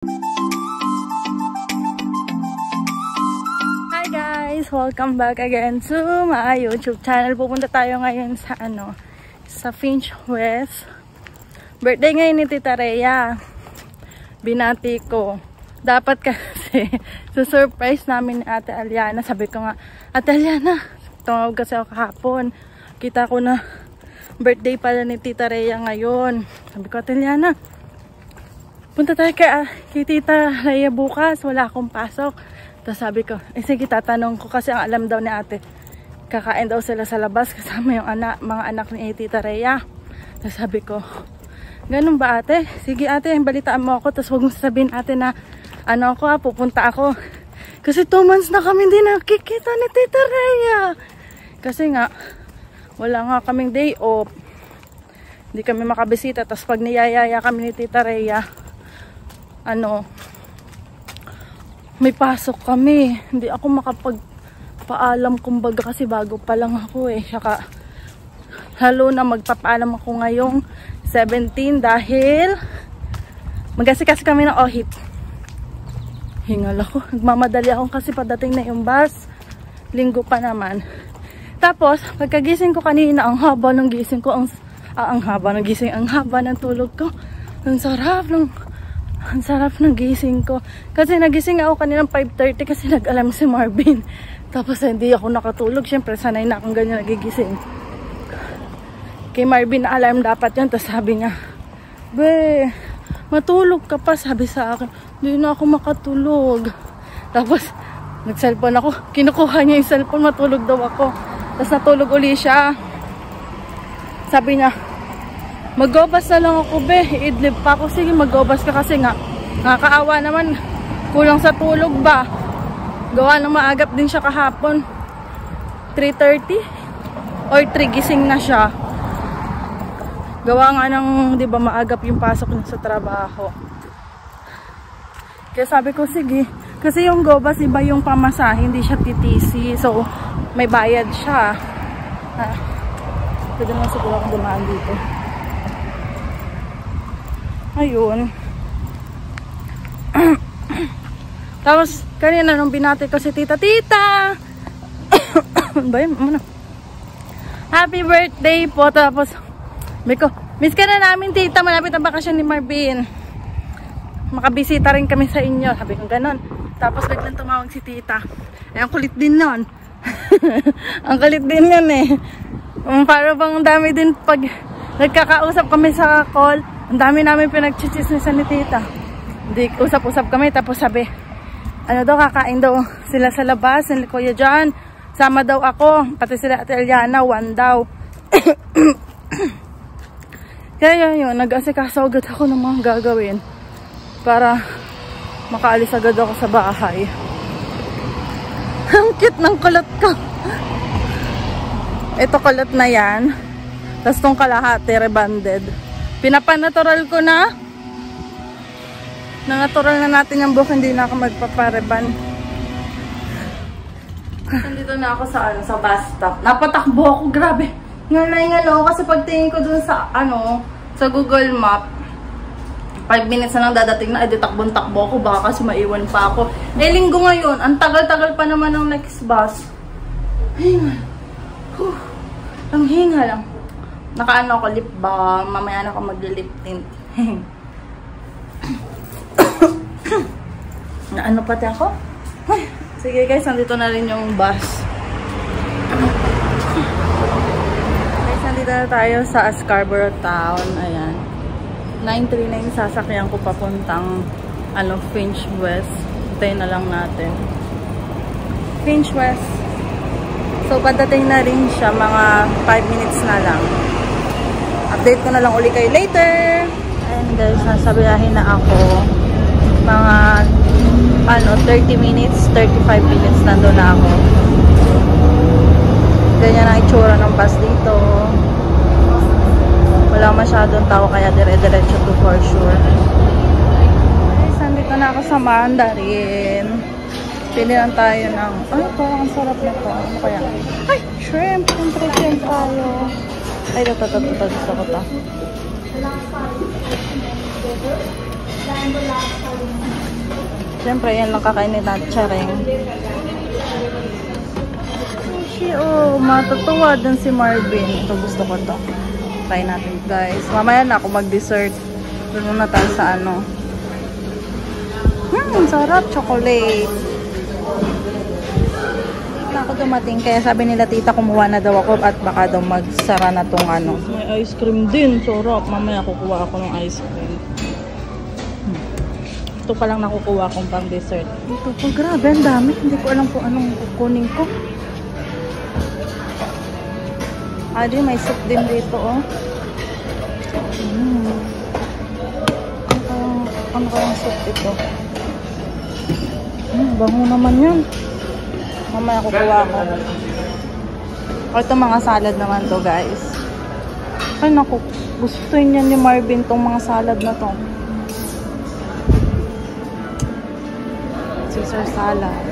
Hi guys! Welcome back again to my YouTube channel. Pupunta tayo ngayon sa sa Finch West. Birthday ngayon ni Tita Rhea. Binati ko. Dapat kasi surprise namin ni Ate Aliana. Sabi ko nga, Ate Aliana, tumawag kasi ako kahapon. Kita ko na birthday pala ni Tita Rhea ngayon. Sabi ko, Ate Aliana, punta tayo kay Tita Rhea bukas. Wala akong pasok. Tapos sabi ko, sige, tatanong ko kasi ang alam daw ni ate, kakain daw sila sa labas kasama yung mga anak ni Tita Rhea. Tapos sabi ko, ganun ba ate? Sige ate, balitaan mo ako. Tapos huwag mo sabihin ate na pupunta ako. Kasi 2 months na kami hindi nakikita ni Tita Rhea. Kasi nga, wala nga kaming day off. Hindi kami makabisita. Tapos pag niyayaya kami ni Tita Rhea, may pasok kami. Hindi ako makapagpaalam kumbaga kasi bago pa lang ako eh. Saka halo na magpapaalam ako ngayong 17 dahil magasikas kami ng ohip. Hingal ako. Nagmamadali ako kasi padating na yung bus. Linggo pa naman. Tapos pagkagising ko kanina, ang haba ng gising ko. Ang haba ng tulog ko. Ang sarap ng gising ko. Kasi nagising ako kanina 5:30 kasi nag-alarm si Marvin. Tapos hindi ako nakatulog. Siyempre sanay na akong ganyan nagigising. Kay Marvin na alarm dapat yun. Tapos sabi niya, be, matulog ka pa. Sabi sa akin, hindi na ako makatulog. Tapos nag-cellphone ako. Kinukuha niya yung cellphone. Matulog daw ako. Tapos natulog uli siya. Sabi niya, mag-gobas na lang ako be, idlip pa ako. Sige, mag-gobas ka kasi nga nakakaawa naman, kulang sa tulog ba. Gawa ng maagap din siya kahapon, 3:30 or 3 gising na siya. Gawa nga ng, di ba, maagap yung pasok niya sa trabaho. Kaya sabi ko sige, kasi yung gobas iba yung pamasahe, hindi siya TTC, so may bayad siya. Pwede naman siguro akong dumaan dito. Ayun. Tapos kanina nung binati ko si Tita happy birthday po. Tapos ko, miss ka na namin tita, malapit ang bakasyon ni Marvin, makabisita rin kami sa inyo. Sabi ko ganon. Tapos biglang tumawag si tita. Ang kulit din nun. Ang kulit din yun eh. Para bang dami din pag nagkakausap kami sa call. Ang dami namin pinagchichismisan ni tita. Hindi, usap-usap kami. Tapos sabi, kakain daw sila sa labas. Ni Kuya John, sama daw ako. Pati sila Ate Aliana, 1 daw. Kaya yun, nag-asikaso agad ako ng mga gagawin para makaalis agad ako sa bahay. Ang cute ng kulot ko. Ito kulot na yan. Tapos tong kalahati, rebanded. Pinapanatural ko na. Nanatural na natin yung buhok, hindi na ako magpapareban. Nandito na ako sa bus stop. Napatakbo ako, grabe. Ngalay-ngal ako kasi pagtingin ko dun sa sa Google Map, 5 minutes na lang dadating na, takbon-takbo ako, baka kasi maiwan pa ako. Linggo ngayon, ang tagal-tagal pa naman ng next bus. Hingal. Ang hingal lang. Nakaano ako, lip balm. Mamaya na ako mag-lip tint. Naano pati ako? Ay, sige guys, nandito na rin yung bus. Guys, nandito na tayo sa Scarborough Town. Ayan. 939 sasakyan ko papuntang Finch West. Tayo na lang natin. Finch West. So, padating na rin siya. Mga 5 minutes na lang. Update ko na lang uli kayo later. And guys, sasabihin na ako. Mga 30 minutes, 35 minutes nandun na ako. Ganyan ang itsura ng bus dito. Wala masyadong tao kaya dire-diretso to for sure. Guys, nandito na ako sa Mandarin. Pili lang tayo ng parang ang sarap na to. Ano kaya? Ay! Shrimp! Siyempre shrimp tayo. Ay, gusto ko ta. Siyempre, yan lang kakainin natin, Charing. Sushi, oh. Matutuwa dun si Marvin. Ito, gusto ko to. Try natin, guys. Mamaya na ako mag-dessert. Doon muna tayo sa ano. Sarap. Chocolate. Na ako dumating. Kaya sabi nila, tita, kumuha na daw ako at baka daw magsara na tong ano. May ice cream din. Sarap. Mamaya kukuha ako ng ice cream. Ito pa lang nakukuha akong pang dessert. Ito po, grabe. Ang dami. Hindi ko alam kung anong kukunin ko. Adi, may soup din dito, oh. Ano kayang soup ito? Bango naman yan. Mamaya kukuha ako. O, ito mga salad naman to, guys. Ay, naku. Gusto niya ni Marvin tong mga salad na to. Caesar salad.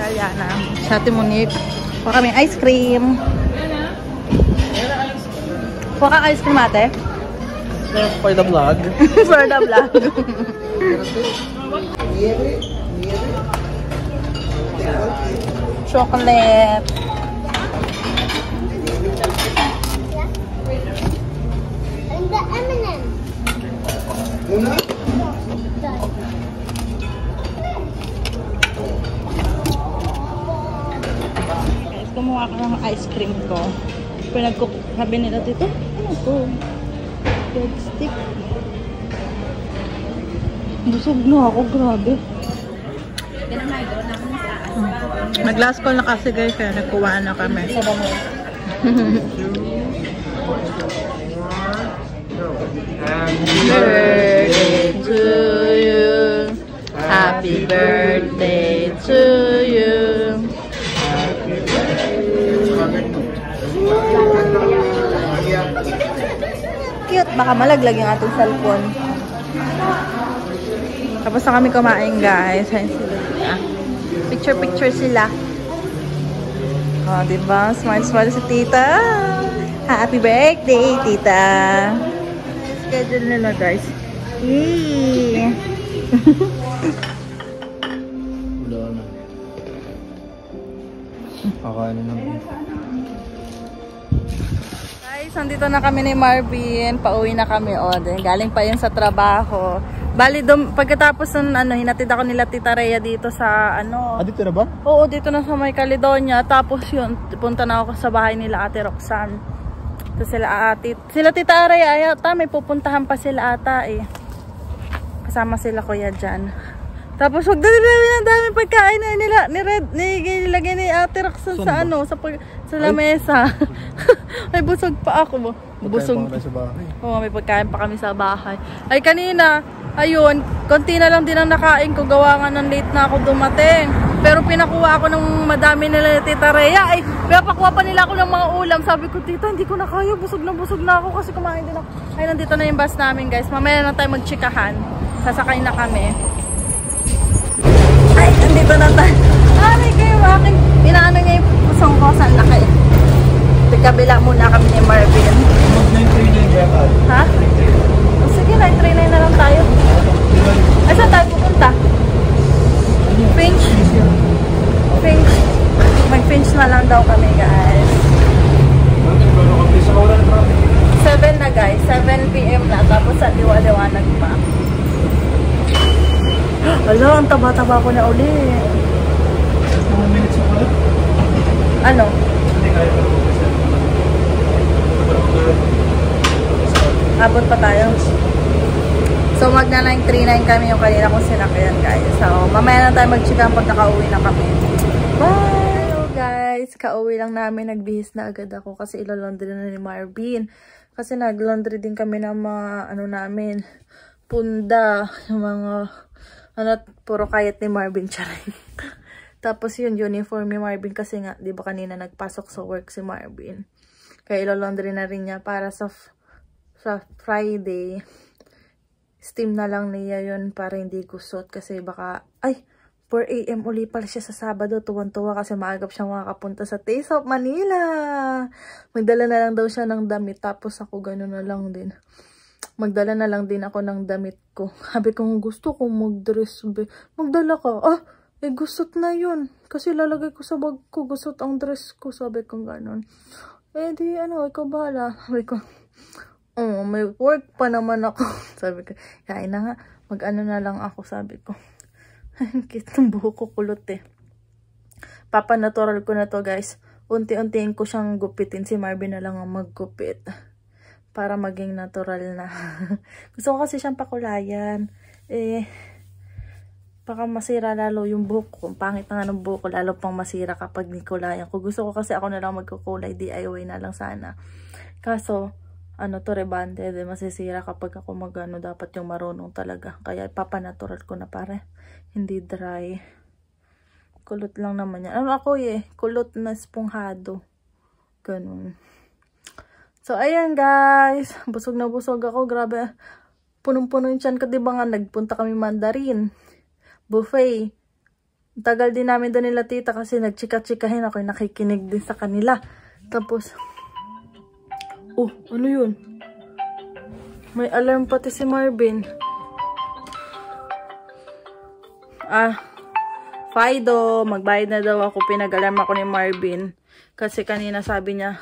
Yana. Sa Ate Monique. Kuha kami ice cream. Kuha ka ice cream, ate? For the vlog. For the vlog. Chocolate. And the M&M. Guys, kumuha ka ng ice cream ko. Sabi nila dito, ano to? Bread stick. Busog na ako, grabe. Nag-last call na kasi guys, kaya nagkuhaan na kami. Birthday to you. Happy birthday to you. Cute, baka malaglag yung ating cellphone. Tapos na kami kumain, guys. Ayan sila. Picture sila. Oh, diba? Smile si tita. Happy birthday, tita. Schedule nila, guys. Yee! Wala na. Kakain na. Guys, nandito na kami ni Marvin. Pauwi na kami. O, galing pa yun sa trabaho. Bali, pagkatapos ng hinatid ako nila Tita Rhea dito sa Dito na ba? Oo, dito na sa may Caledonia. Tapos yun, punta na ako sa bahay nila Ate Roxanne. Tapos sila Tita Rhea, yata may pupuntahan pa sila ata eh. Kasama sila kuya dyan. Tapos wag na ang daming pagkain na nilagay ni Ate Roxanne sa lamesa. Ay, busog pa ako. Busog. Oo, may pagkain pa kami sa bahay. Ay, kanina, ayun, konti na lang din ang nakain ko. Gawa nga ng late na ako dumating. Pero pinakuha ako ng madami nila Tita Rhea. Ay, pinapakuha pa nila ako ng mga ulam. Sabi ko, tita, hindi ko na kaya. Busog na ako kasi kumain din ako. Ay, nandito na yung bus namin, guys. Mamaya na tayo magchikahan. Sasakay na kami. Ay, nandito na tayo. Ay, kayo akin. Inaano niya yung pusong ko. Saan laki? Kabila muna kami ni Marvin. Ha? Oh, sige, 939 na lang tayo. Ay, saan tayo pupunta? Finch. Mag-Finch na lang daw kami, guys. 7 na, guys. 7 PM na. Tapos sa liwa-liwanag pa. Hala, ang taba-taba ko na uli. Ano? Abot pa tayo. So magna 939 kami yung kanina kong sinakyan, guys. So mamaya na tayo mag-chika pag nakauwi na kami. Bye! Hello guys, kauwi lang namin. Nagbihis na agad ako kasi ilo-laundry na ni Marvin. Kasi nag-laundry din kami ng mga namin, punda, yung mga puro kayat ni Marvin, charing. Tapos yung uniform ni Marvin kasi nga, di ba kanina nagpasok sa work si Marvin. Kaya ilo-laundry na rin niya para sa Friday. Steam na lang niya yun para hindi kusot kasi baka, ay, 4 AM uli pala siya sa Sabado. Tuwan-tuwa kasi maagap siya makakapunta sa Taste of Manila. Magdala na lang daw siya ng damit. Tapos ako gano'n na lang din. Magdala na lang din ako ng damit ko. Sabi ko, gusto ko mag-dress. Magdala ka. Gusot na yun. Kasi lalagay ko sa bag ko. Gusot ang dress ko. Sabi ko gano'n. Di ikaw bahala. Sabi ko, may work pa naman ako. Sabi ko, kain na nga. Mag-ano na lang ako. Sabi ko. Cute ng buhok ko, kulot eh. Papa-natural ko na to, guys. Unti-untiin ko siyang gupitin. Si Marvin na lang ang maggupit. Para maging natural na. Gusto ko kasi siyang pakulayan. Baka masira lalo yung buhok ko. Pangit na nga ng buhok ko. Lalo pang masira kapag nikulayan ko. Gusto ko kasi ako na lang magkukulay. DIY na lang sana. Kaso, rebande. Masisira kapag ako magano. Dapat yung marunong talaga. Kaya papa-natural ko na para hindi dry. Kulot lang naman yan. Ako kulot na esponghado. Ganun. So, ayan guys. Busog na busog ako. Grabe. Punong-puno yung tiyan ko. Diba nga, nagpunta kami Mandarin. Buffet. Tagal din namin doon nila tita kasi nagchika-chikahin ako. Nakikinig din sa kanila. Tapos, ano yun? May alarm pati si Marvin. Fido. Magbayad na daw ako. Pinag-alarm ako ni Marvin. Kasi kanina sabi niya,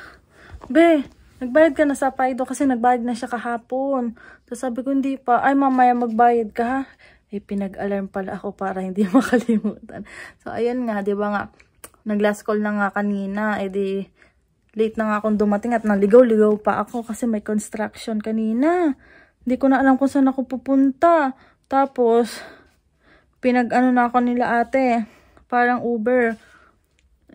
nagbayad ka na sa Fido kasi nagbayad na siya kahapon. Tapos sabi ko, hindi pa. Mamaya magbayad ka ha? Pinag-alarm pala ako para hindi makalimutan. So, ayan nga, di ba nga, nag-last call na nga kanina. Late na nga akong dumating at naligaw-ligaw pa ako kasi may construction kanina. Hindi ko na alam kung saan ako pupunta. Tapos, pinag-ano na ako nila ate. Parang Uber.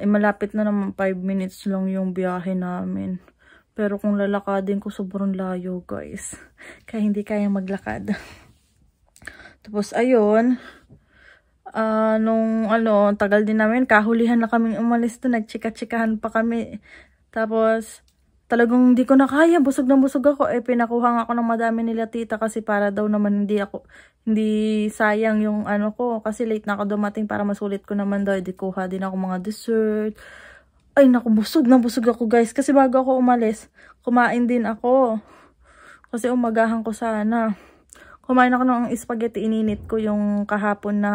Malapit na naman 5 minutes lang yung biyahe namin. Pero kung lalakadin ko, sobrang layo, guys. Kaya hindi kaya maglakad. Tapos, ayun. Tagal din namin. Kahulihan na kaming umalis doon. Nagchika-chikahan pa kami. Tapos, talagang hindi ko na kaya. Busog na busog ako. Pinakuha nga ako ng madami nila tita kasi para daw naman hindi sayang yung ko. Kasi late na ako dumating para masulit ko naman daw. Kuha din ako mga dessert. Ay, naku, busog na busog ako, guys. Kasi bago ako umalis, kumain din ako. Kasi umagahan ko sana. Kumain ako ng spaghetti. Ininit ko yung kahapon na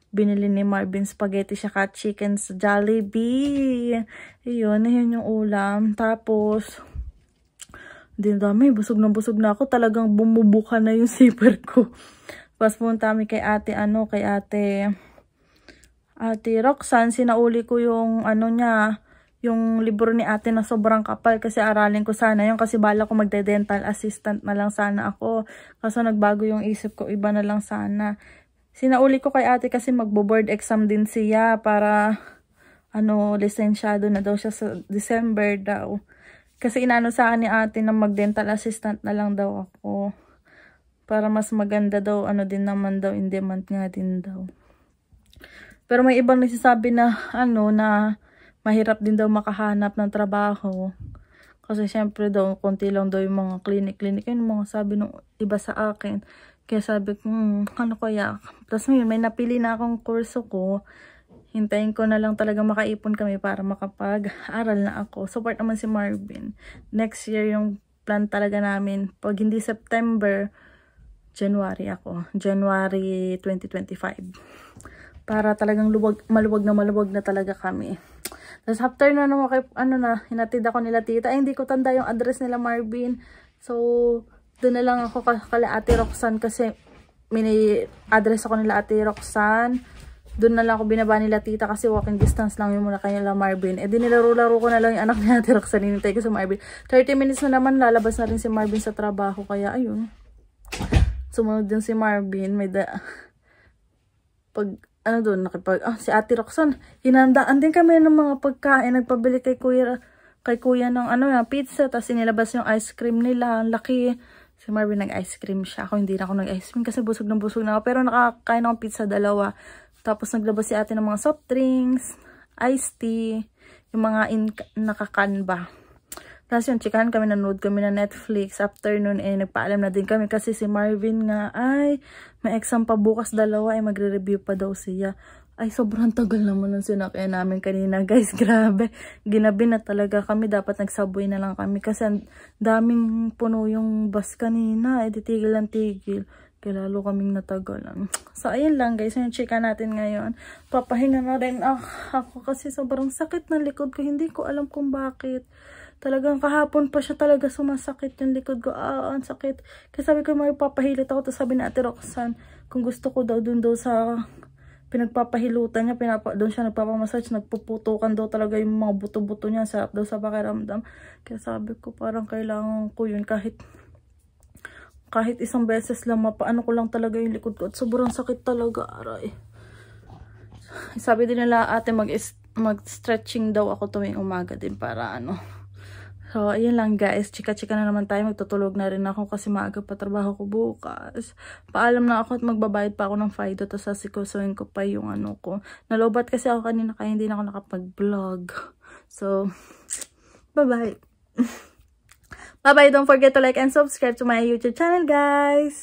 binili ni Marvin spaghetti siya chicken sa Jollibee. Ayun yung ulam. Tapos, dami. Busog na ako. Talagang bumubuka na yung zipper ko. Tapos punta kami kay ate, Ate Roxanne, sinauli ko yung yung libro ni ate na sobrang kapal kasi aralin ko sana yun kasi bala ko magde-dental assistant na lang sana ako. Kaso nagbago yung isip ko, iba na lang sana. Sinauli ko kay ate kasi magbo-board exam din siya para lisensyado na daw siya sa December daw. Kasi inano sa akin ni ate na mag-dental assistant na lang daw ako. Para mas maganda daw, din naman daw, in demand nga din daw. Pero may ibang nagsasabi na, na mahirap din daw makahanap ng trabaho. Kasi syempre daw, konti lang daw yung mga clinic. Yun mga sabi nung iba sa akin. Kaya sabi ko, kaya? Tapos may napili na akong kurso ko. Hintayin ko na lang talaga makaipon kami para makapag-aral na ako. Support naman si Marvin. Next year yung plan talaga namin. Pag hindi September, January ako. January 2025. Para talagang maluwag na talaga kami. Tapos after na naman, hinatid ako nila tita. Hindi ko tanda yung address nila Marvin. So, doon na lang ako kala Ate Roxanne kasi may address ako nila Ate Roxanne. Doon na lang ako binaba nila tita kasi walking distance lang yung muna kanila Marvin. Dinilaro-laro ko na lang yung anak ni Ate Roxanne. Hinintay ko sa Marvin. 30 minutes na naman, lalabas na rin si Marvin sa trabaho. Kaya ayun. Sumunod din si Marvin. Si Ate Roxanne, hinandaan din kami ng mga pagkain. Nagpabili kay kuya ng pizza. Tapos inilabas yung ice cream nila. Ang laki. Si Marvin nag-ice cream siya. Ako hindi na ako nag-ice cream kasi busog na ako. Pero nakakain akong pizza 2. Tapos naglabas si ate ng mga soft drinks, iced tea, yung mga nakakan ba. Tapos yung chikahan kami, nanood kami na Netflix. After nun, nagpaalam na din kami kasi si Marvin nga, ay, may exam pa bukas, 2, magre-review pa daw siya. Ay, sobrang tagal naman ng sinakyan namin kanina, guys. Grabe. Ginabi na talaga kami. Dapat nagsubway na lang kami kasi daming puno yung bus kanina. Titigil lang tigil. Kaya lalo kaming natagalan. So, ayun lang, guys. Yung chika natin ngayon. Papahinga na rin ako kasi sobrang sakit ng likod ko. Hindi ko alam kung bakit. Talagang kahapon pa siya talaga sumasakit yung likod ko. Ang sakit. Kasi sabi ko, may papahilit ako. Tapos sabi na Ate Roxanne, kung gusto ko daw dun daw sa pinagpapahilutan niya, doon siya nagpapamassage, nagpuputukan daw talaga yung mga buto-buto niya, sarap daw sa pakiramdam. Kaya sabi ko, parang kailangan ko yun kahit isang beses lang, mapaano ko lang talaga yung likod ko. At sobrang sakit talaga, aray. Sabi din nila, ate, mag-stretching daw ako tuwing umaga din para ano. So, ayun lang guys. Chika-chika na naman tayo. Magtutulog na rin ako kasi maaga pa trabaho ko bukas. Paalam na ako at magbabayad pa ako ng Fido. Tapos sasikusuhin ko pa yung ano ko. Nalobat kasi ako kanina kaya hindi na ako nakapag-vlog. So, bye-bye. Bye-bye. Don't forget to like and subscribe to my YouTube channel, guys.